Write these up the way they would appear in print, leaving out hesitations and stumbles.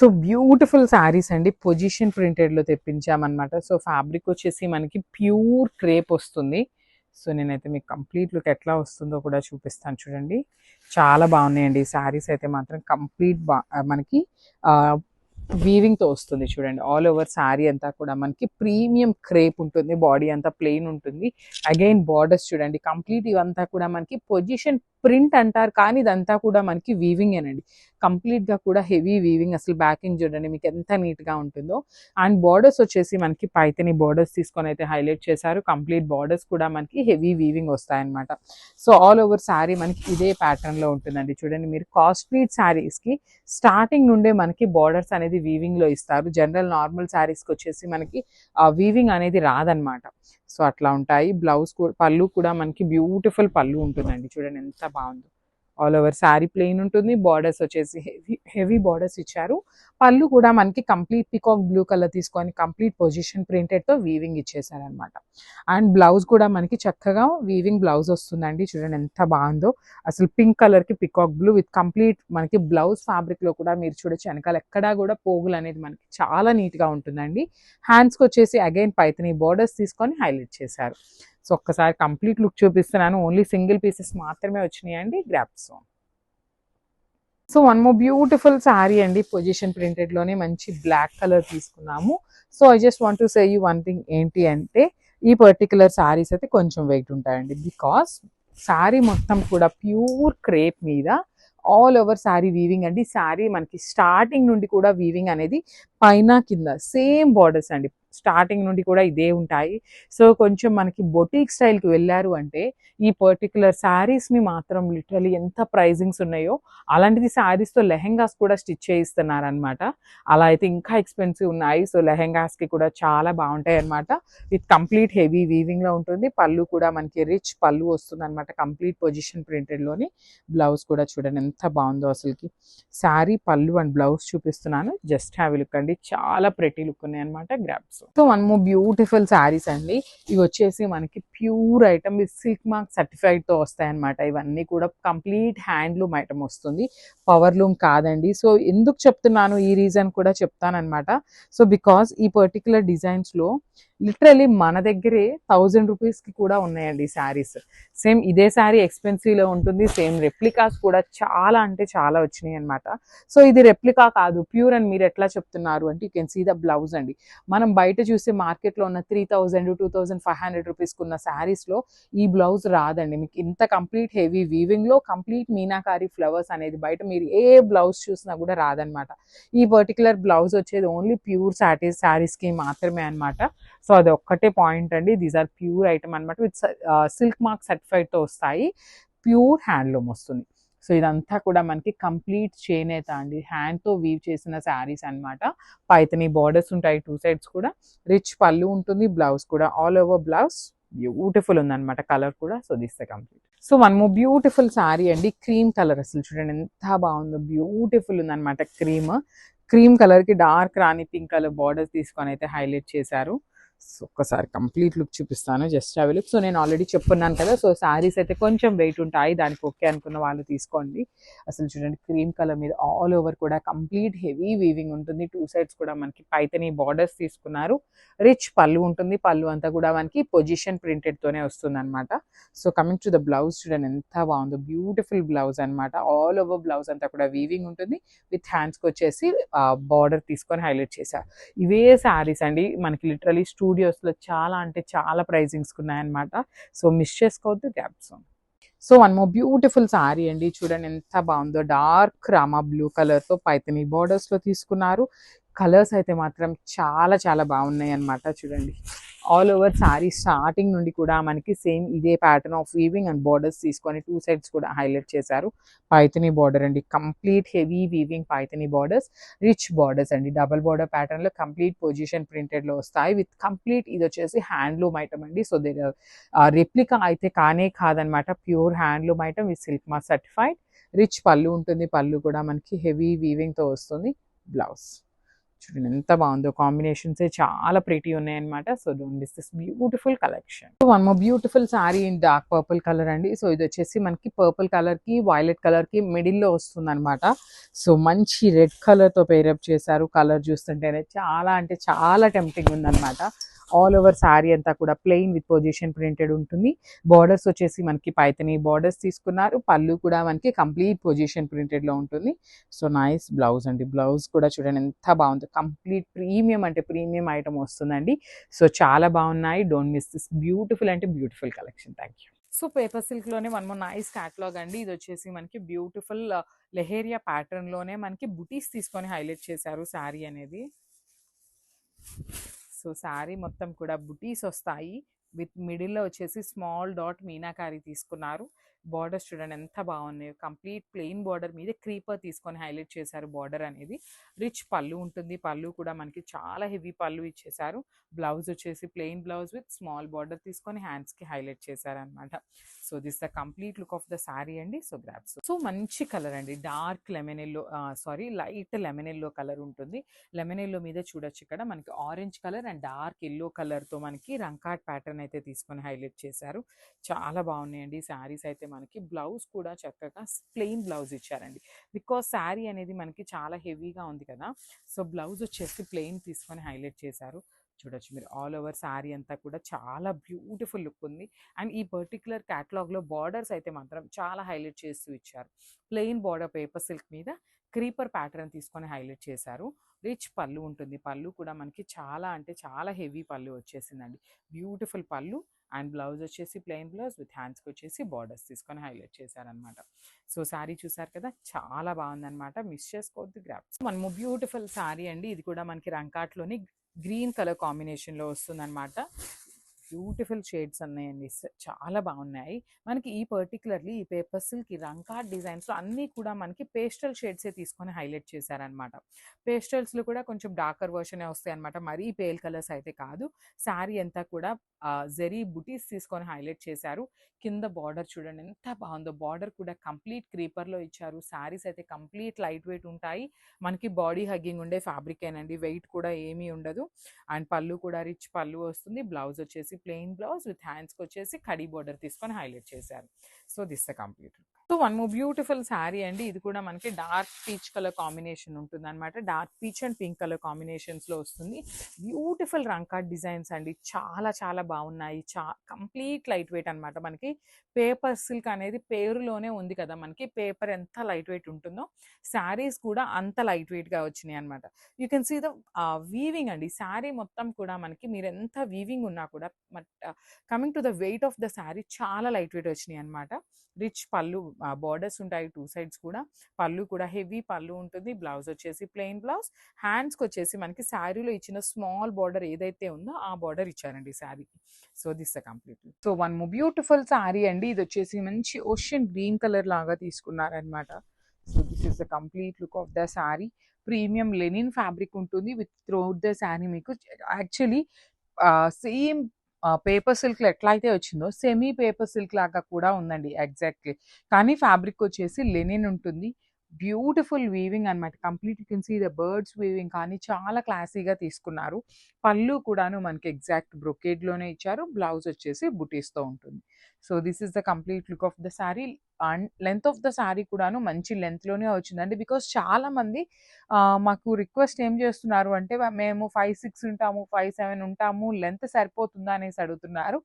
So beautiful saris అండి, position ప్రింటెడ్లో తెప్పించామన్నమాట. So fabric వచ్చేసి మనకి ప్యూర్ క్రేప్ వస్తుంది. సో నేనైతే మీకు కంప్లీట్ లుక్ ఎట్లా వస్తుందో కూడా చూపిస్తాను చూడండి. చాలా బాగున్నాయండి ఈ శారీస్ అయితే మాత్రం. కంప్లీట్ మనకి వీవింగ్తో వస్తుంది చూడండి. ఆల్ ఓవర్ శారీ అంతా కూడా మనకి ప్రీమియం క్రేప్ ఉంటుంది. బాడీ అంతా ప్లెయిన్ ఉంటుంది. అగైన్ బార్డర్స్ చూడండి, కంప్లీట్ ఇవంతా కూడా మనకి పొజిషన్ ప్రింట్ అంటారు, కానీ ఇదంతా కూడా మనకి వీవింగ్ ఏనండి. కంప్లీట్గా కూడా హెవీ వీవింగ్. అసలు బ్యాకింగ్ చూడండి మీకు ఎంత నీట్గా ఉంటుందో. అండ్ బార్డర్స్ వచ్చేసి మనకి పైతని బార్డర్స్ తీసుకొని అయితే హైలైట్ చేశారు. కంప్లీట్ బార్డర్స్ కూడా మనకి హెవీ వీవింగ్ వస్తాయన్నమాట. సో ఆల్ ఓవర్ శారీ మనకి ఇదే ప్యాటర్న్లో ఉంటుందండి. చూడండి మీరు కాస్ట్లీ శారీస్కి స్టార్టింగ్ నుండే మనకి బార్డర్స్ అనేది వీవింగ్లో ఇస్తారు. జనరల్ నార్మల్ శారీస్కి వచ్చేసి మనకి వీవింగ్ అనేది రాదనమాట. సో అట్లా ఉంటాయి. బ్లౌజ్ పళ్ళు కూడా మనకి బ్యూటిఫుల్ పళ్ళు ఉంటుందండి. చూడండి ఎంత బాగుందో. ఆల్ ఓవర్ శారీ ప్లెయిన్ ఉంటుంది. బార్డర్స్ వచ్చేసి హెవీ బార్డర్స్ ఇచ్చారు. పళ్ళు కూడా మనకి కంప్లీట్ పికాక్ బ్లూ కలర్ తీసుకొని కంప్లీట్ పొజిషన్ ప్రింటెడ్తో వీవింగ్ ఇచ్చేసారనమాట. అండ్ బ్లౌజ్ కూడా మనకి చక్కగా వీవింగ్ బ్లౌజ్ వస్తుందండి. చూడండి ఎంత బాగుందో. అసలు పింక్ కలర్కి పికాక్ బ్లూ విత్ కంప్లీట్ మనకి బ్లౌజ్ ఫ్యాబ్రిక్లో కూడా మీరు చూడొచ్చు వెనకాల ఎక్కడా కూడా పోగులు అనేది మనకి చాలా నీట్గా ఉంటుందండి. హ్యాండ్స్కి వచ్చేసి అగైన్ పైతని బార్డర్స్ తీసుకొని హైలైట్ చేశారు. సో ఒక్కసారి కంప్లీట్ లుక్ చూపిస్తున్నాను. ఓన్లీ సింగిల్ పీసెస్ మాత్రమే వచ్చినాయండి. Grasp. So one more beautiful sari అండి, పొజిషన్ ప్రింటెడ్లోనే మంచి బ్లాక్ కలర్ తీసుకున్నాము. So I just want to say you one thing, ఏంటి అంటే ఈ పర్టికులర్ శారీస్ అయితే కొంచెం వెయిట్ ఉంటాయండి. బికాస్ శారీ మొత్తం కూడా ప్యూర్ క్రేప్ మీద ఆల్ ఓవర్ శారీ వీవింగ్ అండి. శారీ మనకి స్టార్టింగ్ నుండి కూడా వీవింగ్ అనేది పైన కింద సేమ్ బార్డర్స్ అండి. స్టార్టింగ్ నుండి కూడా ఇదే ఉంటాయి. సో కొంచెం మనకి బొటీక్ స్టైల్కి వెళ్ళారు అంటే ఈ పర్టికులర్ శారీస్ని మాత్రం లిటరలీ ఎంత ప్రైజింగ్స్ ఉన్నాయో అలాంటిది శారీస్తో లెహెంగాస్ కూడా స్టిచ్ చేయిస్తున్నారనమాట. అలా అయితే ఇంకా ఎక్స్పెన్సివ్ ఉన్నాయి. సో లెహెంగాస్కి కూడా చాలా బాగుంటాయి అనమాట. విత్ కంప్లీట్ హెవీ వీవింగ్లో ఉంటుంది. పళ్ళు కూడా మనకి రిచ్ పళ్ళు వస్తుంది అనమాట. Complete position ప్రింటెడ్లోని. బ్లౌజ్ కూడా చూడండి ఎంత బాగుందో అసలుకి. శారీ పళ్ళు అండ్ బ్లౌజ్ చూపిస్తున్నాను, జస్ట్ హ్యావ్ లుక్ అండి. చాలా ప్రెటీ లుక్ ఉన్నాయి అనమాట. గ్రాప్స్. So one more beautiful saris అండి. ఇవి వచ్చేసి మనకి pure item with silk mark సర్టిఫైడ్తో వస్తాయన్నమాట. ఇవన్నీ కూడా కంప్లీట్ హ్యాండ్లూమ్ ఐటమ్ వస్తుంది, పవర్ లూమ్ కాదండి. సో ఎందుకు చెప్తున్నాను ఈ రీజన్ కూడా చెప్తానమాట. సో బికాస్ ఈ పర్టికులర్ డిజైన్స్లో లిటరలీ మన దగ్గరే 1000 రూపీస్కి కూడా ఉన్నాయండి శారీస్. సేమ్ ఇదే శారీ ఎక్స్పెన్సివ్లో ఉంటుంది. సేమ్ రెప్లికాస్ కూడా చాలా అంటే చాలా వచ్చినాయి అనమాట. సో ఇది రెప్లికా కాదు, ప్యూర్ అని మీరు ఎట్లా చెప్తున్నారు అంటే you can see the blouse అండి. మనం బయట చూస్తే మార్కెట్లో ఉన్న 3000 2500 రూపీస్కి ఉన్న శారీస్లో ఈ బ్లౌజ్ రాదండి మీకు. ఇంత కంప్లీట్ హెవీ వీవింగ్లో కంప్లీట్ మీనాకారి ఫ్లవర్స్ అనేది బయట మీరు ఏ బ్లౌజ్ చూసినా కూడా రాదనమాట. ఈ పర్టికులర్ బ్లౌజ్ వచ్చేది ఓన్లీ ప్యూర్ శారీస్కి మాత్రమే అనమాట. సో అది ఒక్కటే పాయింట్ అండి. దీస్ ఆర్ ప్యూర్ ఐటమ్ అనమాట. విత్ సిల్క్ మార్క్ సర్టిఫైడ్తో వస్తాయి. ప్యూర్ హ్యాండ్లూమ్ వస్తుంది. సో ఇదంతా కూడా మనకి కంప్లీట్ చేనేత అండి, హ్యాండ్తో వీవ్ చేసిన శారీస్ అనమాట. పైతని బార్డర్స్ ఉంటాయి టూ సైడ్స్ కూడా. రిచ్ పళ్ళు ఉంటుంది. బ్లౌజ్ కూడా ఆల్ ఓవర్ బ్లౌజ్ బ్యూటిఫుల్ ఉందన్నమాట. కలర్ కూడా. So this the complete. So one more beautiful sari అండి, క్రీమ్ కలర్. అసలు చూడండి ఎంత బాగుందో, బ్యూటిఫుల్ ఉందన్నమాట. క్రీమ్ కలర్కి డార్క్ రాణి పింక్ కలర్ బార్డర్స్ తీసుకొని అయితే హైలైట్ చేశారు. సో ఒక్కసారి కంప్లీట్ లుక్ చూపిస్తాను, just have a look. So నేను ఆల్రెడీ చెప్పున్నాను కదా, సో శారీస్ అయితే కొంచెం వెయిట్ ఉంటాయి, దానికి ఓకే అనుకున్న వాళ్ళు తీసుకోండి. అసలు చూడండి క్రీమ్ కలర్ మీద ఆల్ ఓవర్ కూడా కంప్లీట్ హెవీ వీవింగ్ ఉంటుంది. టూ సైడ్స్ కూడా మనకి పైతని బార్డర్స్ తీసుకున్నారు. రిచ్ పళ్ళు ఉంటుంది. పళ్ళు అంతా కూడా మనకి పొజిషన్ ప్రింటెడ్తోనే వస్తుంది అనమాట. So coming to the blouse చూడండి ఎంత బాగుందో, బ్యూటిఫుల్ బ్లౌజ్ అనమాట. ఆల్ ఓవర్ బ్లౌజ్ అంతా కూడా వీవింగ్ ఉంటుంది. విత్ హ్యాండ్స్కి వచ్చేసి బార్డర్ తీసుకొని హైలైట్ చేశారు. ఇవే శారీస్ అండి మనకి లిటరలీ స్టూడియోస్లో చాలా అంటే చాలా ప్రైజింగ్స్ ఉన్నాయన్నమాట. సో మిస్ చేసుకోవద్దు. Gaps. So one more beautiful sari అండి, చూడండి ఎంత బాగుందో. డార్క్ రామా బ్లూ కలర్తో పైతని బార్డర్స్లో తీసుకున్నారు. కలర్స్ అయితే మాత్రం చాలా చాలా బాగున్నాయి అనమాట. చూడండి ఆల్ ఓవర్ శారీ స్టార్టింగ్ నుండి కూడా మనకి సేమ్ ఇదే pattern of weaving and borders తీసుకొని టూ సైడ్స్ కూడా హైలైట్ చేశారు. పైతని బార్డర్ అండి, complete heavy weaving Paithani borders, rich borders అండి. డబల్ బార్డర్ ప్యాటర్న్లో కంప్లీట్ పొజిషన్ ప్రింటెడ్లో వస్తాయి. విత్ కంప్లీట్ ఇది వచ్చేసి హ్యాండ్లూమ్ ఐటమ్ అండి. సో రెప్లికా అయితే కానే కాదనమాట. Pure handloom item with silk mark certified. Rich పళ్ళు ఉంటుంది. పళ్ళు కూడా మనకి హెవీ వీవింగ్తో వస్తుంది. బ్లౌజ్ చూడండి ఎంత బాగుందో, కాంబినేషన్స్ చాలా ప్రిటీ ఉన్నాయన్నమాట. So don't miss this beautiful collection. One more beautiful sorry in dark purple colour అండి. సో ఇది వచ్చేసి మనకి పర్పుల్ కలర్ కి వైలెట్ కలర్ కి మిడిల్ లో వస్తుంది అనమాట. సో మంచి రెడ్ కలర్ తో పేరప్ చేశారు. కలర్ చూస్తుంటేనే చాలా అంటే చాలా టెంప్టింగ్ ఉందన్నమాట. ఆల్ ఓవర్ శారీ అంతా కూడా ప్లెయిన్ విత్ పొజిషన్ ప్రింటెడ్ ఉంటుంది. బార్డర్స్ వచ్చేసి మనకి పైతని బార్డర్స్ తీసుకున్నారు. పళ్ళు కూడా మనకి కంప్లీట్ పొజిషన్ ప్రింటెడ్ లో ఉంటుంది. సో నైస్ బ్లౌజ్ అండి. బ్లౌజ్ కూడా చూడండి ఎంత బాగుంది. కంప్లీట్ ప్రీమియం అంటే ప్రీమియం ఐటమ్ వస్తుందండి. సో చాలా బాగున్నాయి. డోంట్ మిస్ దిస్ బ్యూటిఫుల్ అంటే beautiful collection. Thank you. So paper silk లోనే వన్ మోర్ నైస్ క్యాటలాగ్ అండి. ఇది వచ్చేసి మనకి బ్యూటిఫుల్ లెహేరియా ప్యాటర్న్ లోనే మనకి బుటీస్ తీసుకొని హైలైట్ చేశారు శారీ అనేది. సో శారీ మొత్తం కూడా బుటీస్ వస్తాయి. విత్ మిడిల్లో వచ్చేసి స్మాల్ డాట్ మీనాకారి తీసుకున్నారు. బార్డర్స్ చూడండి ఎంత బాగున్నాయి. కంప్లీట్ ప్లెయిన్ బార్డర్ మీద క్రీపర్ తీసుకొని హైలైట్ చేశారు. బార్డర్ అనేది రిచ్ పళ్ళు ఉంటుంది. పళ్ళు కూడా మనకి చాలా హెవీ పళ్ళు ఇచ్చేసారు. బ్లౌజ్ వచ్చేసి plain blouse with small border తీసుకొని హ్యాండ్స్కి హైలైట్ చేశారనమాట. So this the complete look of the sari అండి. సో గ్రాప్స్. సో మంచి కలర్ అండి. Dark lemon yellow, light lemon yellow colour ఉంటుంది. లెమన్ ఎల్లో మీద చూడొచ్చు ఇక్కడ మనకి orange colour and dark yellow కలర్తో మనకి రంకాట్ ప్యాటర్న్ అయితే తీసుకొని హైలైట్ చేశారు. చాలా బాగున్నాయండి శారీస్ అయితే. మనకి బ్లౌజ్ కూడా చక్కగా ప్లెయిన్ బ్లౌజ్ ఇచ్చారండి. బికాస్ శారీ అనేది మనకి చాలా హెవీగా ఉంది కదా. సో బ్లౌజ్ వచ్చేసి ప్లెయిన్ తీసుకొని హైలైట్ చేశారు. చూడొచ్చు మీరు ఆల్ ఓవర్ శారీ అంతా కూడా చాలా బ్యూటిఫుల్ లుక్ ఉంది. అండ్ ఈ పర్టికులర్ క్యాటలాగ్లో బార్డర్స్ అయితే మాత్రం చాలా హైలైట్ చేస్తూ ఇచ్చారు. ప్లెయిన్ బార్డర్ పేపర్ సిల్క్ మీద క్రీపర్ ప్యాటర్న్ తీసుకొని హైలైట్ చేశారు. రిచ్ పళ్ళు ఉంటుంది. పళ్ళు కూడా మనకి చాలా అంటే చాలా హెవీ పళ్ళు వచ్చేసిందండి. బ్యూటిఫుల్ పళ్ళు అండ్ బ్లౌజ్ వచ్చేసి ప్లెయిన్ బ్లౌజ్ విత్ హ్యాండ్స్కి వచ్చేసి బార్డర్స్ తీసుకొని హైలైట్ చేశారనమాట. సో శారీ చూసారు కదా, చాలా బాగుందన్నమాట. మిస్ చేసుకోవద్దు, గ్రాప్స్. మనము బ్యూటిఫుల్ శారీ అండి. ఇది కూడా మనకి రంకాట్లోని గ్రీన్ కలర్ కాంబినేషన్లో వస్తుందన్నమాట. బ్యూటిఫుల్ షేడ్స్ ఉన్నాయండి. చాలా బాగున్నాయి. మనకి ఈ పర్టికులర్లీ ఈ పేపర్ సిల్క్ ఈ రంకాట్ డిజైన్స్లో అన్నీ కూడా మనకి పేస్టల్ షేడ్సే తీసుకొని హైలైట్ చేశారనమాట. పేస్టల్స్లో కూడా కొంచెం డార్కర్ వర్షనే వస్తాయి అనమాట. మరీ పేల్ కలర్స్ అయితే కాదు. శారీ అంతా కూడా జెరీ బుటీస్ తీసుకొని హైలైట్ చేశారు. కింద బార్డర్ చూడండి ఎంత బాగుందో. బార్డర్ కూడా కంప్లీట్ క్రీపర్లో ఇచ్చారు. శారీస్ అయితే కంప్లీట్ లైట్ వెయిట్ ఉంటాయి. మనకి బాడీ హగ్గింగ్ ఉండే ఫ్యాబ్రిక్ ఏనండి. వెయిట్ కూడా ఏమీ ఉండదు. అండ్ పళ్ళు కూడా రిచ్ పళ్ళు వస్తుంది. బ్లౌజ్ వచ్చేసి ప్లెయిన్ బ్లౌజ్ విత్ హ్యాండ్స్కి వచ్చేసి కడీ బార్డర్ తీసుకొని హైలైట్ చేశారు. So this the complete. So one more beautiful sari అండి. ఇది కూడా మనకి డార్క్ పీచ్ కలర్ కాంబినేషన్ ఉంటుంది అనమాట. Dark peach and pink colour కాంబినేషన్స్లో వస్తుంది. బ్యూటిఫుల్ రంకాట్ డిజైన్స్ అండి. చాలా చాలా బాగున్నాయి. కంప్లీట్ లైట్ వెయిట్ అనమాట. మనకి పేపర్ సిల్క్ అనేది పేరులోనే ఉంది కదా. మనకి పేపర్ ఎంత లైట్ వెయిట్ ఉంటుందో శారీస్ కూడా అంత లైట్ వెయిట్గా వచ్చినాయి అనమాట. You can see the weaving అండి. శారీ మొత్తం కూడా మనకి మీరు ఎంత వీవింగ్ ఉన్నా కూడా coming to the weight of the sari చాలా లైట్ వెయిట్ వచ్చినాయి అనమాట. రిచ్ పళ్ళు బార్డర్స్ ఉంటాయి టూ సైడ్స్ కూడా. పళ్ళు కూడా హెవీ పళ్ళు ఉంటుంది. బ్లౌజ్ వచ్చేసి ప్లెయిన్ బ్లౌజ్. హ్యాండ్స్కి వచ్చేసి మనకి శారీలో ఇచ్చిన స్మాల్ బార్డర్ ఏదైతే ఉందో ఆ బార్డర్ ఇచ్చారండి శారీకి. So this complete. So one more beautiful sari అండి. ఇది వచ్చేసి మంచి ఓషన్ గ్రీన్ కలర్ లాగా తీసుకున్నారనమాట. So this is the complete look of the sari. Premium linen fabric ఉంటుంది. విత్ త్రూఅవుట్ ద శారీ మీకు యాక్చువల్లీ సేమ్ పేపర్ సిల్క్లో ఎట్లా అయితే వచ్చిందో సెమీ పేపర్ సిల్క్ లాగా కూడా ఉందండి ఎగ్జాక్ట్లీ. కానీ ఫ్యాబ్రిక్ వచ్చేసి లెనిన్ ఉంటుంది. బ్యూటిఫుల్ వీవింగ్ అనమాట. Complete you can see the birds weaving కానీ చాలా క్లాసీగా తీసుకున్నారు. పళ్ళు కూడాను మనకి ఎగ్జాక్ట్ బ్రొకేడ్లోనే ఇచ్చారు. బ్లౌజ్ వచ్చేసి బుటీస్తో ఉంటుంది. So this is the complete look of the sari. And length of the sari కూడాను మంచి లెంత్లోనే వచ్చిందండి. బికాస్ చాలామంది మాకు రిక్వెస్ట్ ఏం చేస్తున్నారు అంటే మేము 5'6" ఉంటాము, 5'7" ఉంటాము, లెంత్ సరిపోతుందా అనేసి అడుగుతున్నారు.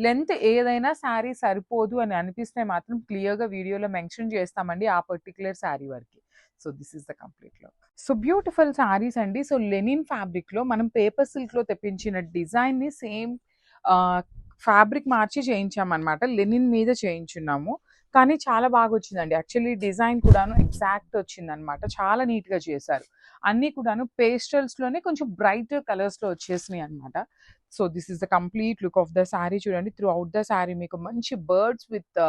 లెంత్ ఏదైనా శారీ సరిపోదు అని అనిపిస్తే మాత్రం క్లియర్గా వీడియోలో మెన్షన్ చేస్తామండి ఆ పర్టికులర్ శారీ వరకు. So this is the complete look. So beautiful saris అండి. సో లెనిన్ ఫ్యాబ్రిక్లో మనం పేపర్ సిల్క్లో తెప్పించిన డిజైన్ని సేమ్ ఫ్యాబ్రిక్ మార్చి చేయించామన్నమాట. లెనిన్ మీద చేయించున్నాము. కానీ చాలా బాగా వచ్చిందండి. యాక్చువల్లీ డిజైన్ కూడాను ఎగ్జాక్ట్ వచ్చిందనమాట. చాలా నీట్గా చేశారు. అన్నీ కూడాను పేస్టల్స్లోనే కొంచెం బ్రైట్ కలర్స్లో వచ్చేసినాయి అనమాట. So this is the complete look of the sari. చూడండి త్రూ అవుట్ ద శారీ మీకు మంచి బర్డ్స్ విత్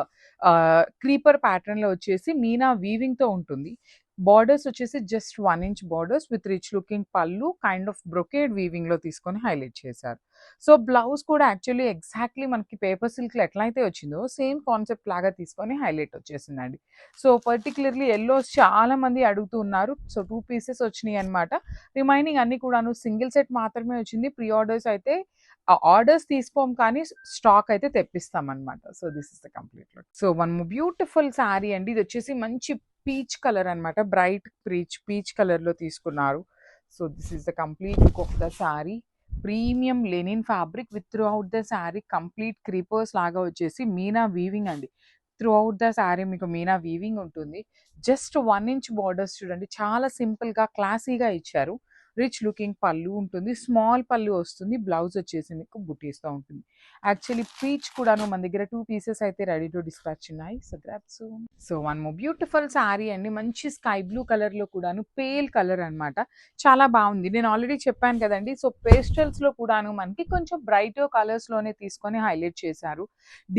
క్రీపర్ ప్యాటర్న్లో వచ్చేసి మీనా వీవింగ్తో ఉంటుంది. బార్డర్స్ వచ్చేసి just 1 inch borders with rich looking పళ్ళు కైండ్ ఆఫ్ బ్రొకేడ్ వీవింగ్లో తీసుకొని హైలైట్ చేశారు. సో బ్లౌజ్ కూడా యాక్చువల్లీ ఎగ్జాక్ట్లీ మనకి పేపర్ సిల్క్లో ఎట్లా అయితే వచ్చిందో సేమ్ కాన్సెప్ట్ లాగా తీసుకొని హైలైట్ వచ్చేసిందండి. సో పర్టికులర్లీ ఎల్లోస్ చాలా మంది అడుగుతూ ఉన్నారు. సో 2 పీసెస్ వచ్చినాయి అనమాట. రిమైనింగ్ అన్ని కూడాను సింగిల్ సెట్ మాత్రమే వచ్చింది. ప్రీ ఆర్డర్స్ అయితే ఆర్డర్స్ తీసుకోం కానీ స్టాక్ అయితే తెప్పిస్తాం అనమాట. So this is the complete look. So one beautiful sari అండి. ఇది వచ్చేసి మంచి పీచ్ కలర్ అనమాట. బ్రైట్ పీచ్ కలర్లో తీసుకున్నారు. So this is the complete look of the sari. Premium linen fabric with through out the sari complete creepers లాగా వచ్చేసి మీనా వీవింగ్ అండి. త్రూ అవుట్ ద శారీ మీకు మీనా వీవింగ్ ఉంటుంది. జస్ట్ 1 ఇంచ్ బార్డర్స్ చూడండి, చాలా సింపుల్గా క్లాసీగా ఇచ్చారు. రిచ్ లుకింగ్ పళ్ళు ఉంటుంది, స్మాల్ పళ్ళు వస్తుంది. బ్లౌజ్ వచ్చేసి మీకు బుటీస్తో ఉంటుంది. యాక్చువల్లీ పీచ్ కూడాను మన దగ్గర 2 పీసెస్ అయితే రెడీ టు డిస్పాచ్ ఉన్నాయి. So grab soon. So one more beautiful sari అండి. మంచి స్కై బ్లూ కలర్లో కూడాను పేల్ కలర్ అనమాట. చాలా బాగుంది. నేను ఆల్రెడీ చెప్పాను కదండి. సో పేస్టల్స్లో కూడాను మనకి కొంచెం బ్రైట్ కలర్స్లోనే తీసుకొని హైలైట్ చేశారు.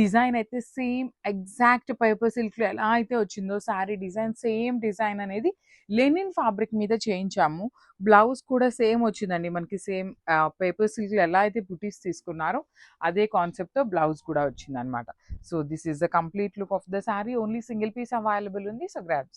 డిజైన్ అయితే సేమ్ ఎగ్జాక్ట్ పేపర్ సిల్క్లో ఎలా అయితే వచ్చిందో శారీ డిజైన్, సేమ్ డిజైన్ అనేది లెనిన్ ఫ్యాబ్రిక్ మీద చేయించాము. బ్లౌజ్ కూడా సేమ్ వచ్చిందండి మనకి. సేమ్ పేపర్ సిల్క్లో ఎలా అయితే బుటీస్ తీసుకున్నారో అదే కాన్సెప్ట్తో బ్లౌజ్ కూడా వచ్చిందనమాట. So this is the complete look of the sari. Only single piece available ఉంది. So grabs.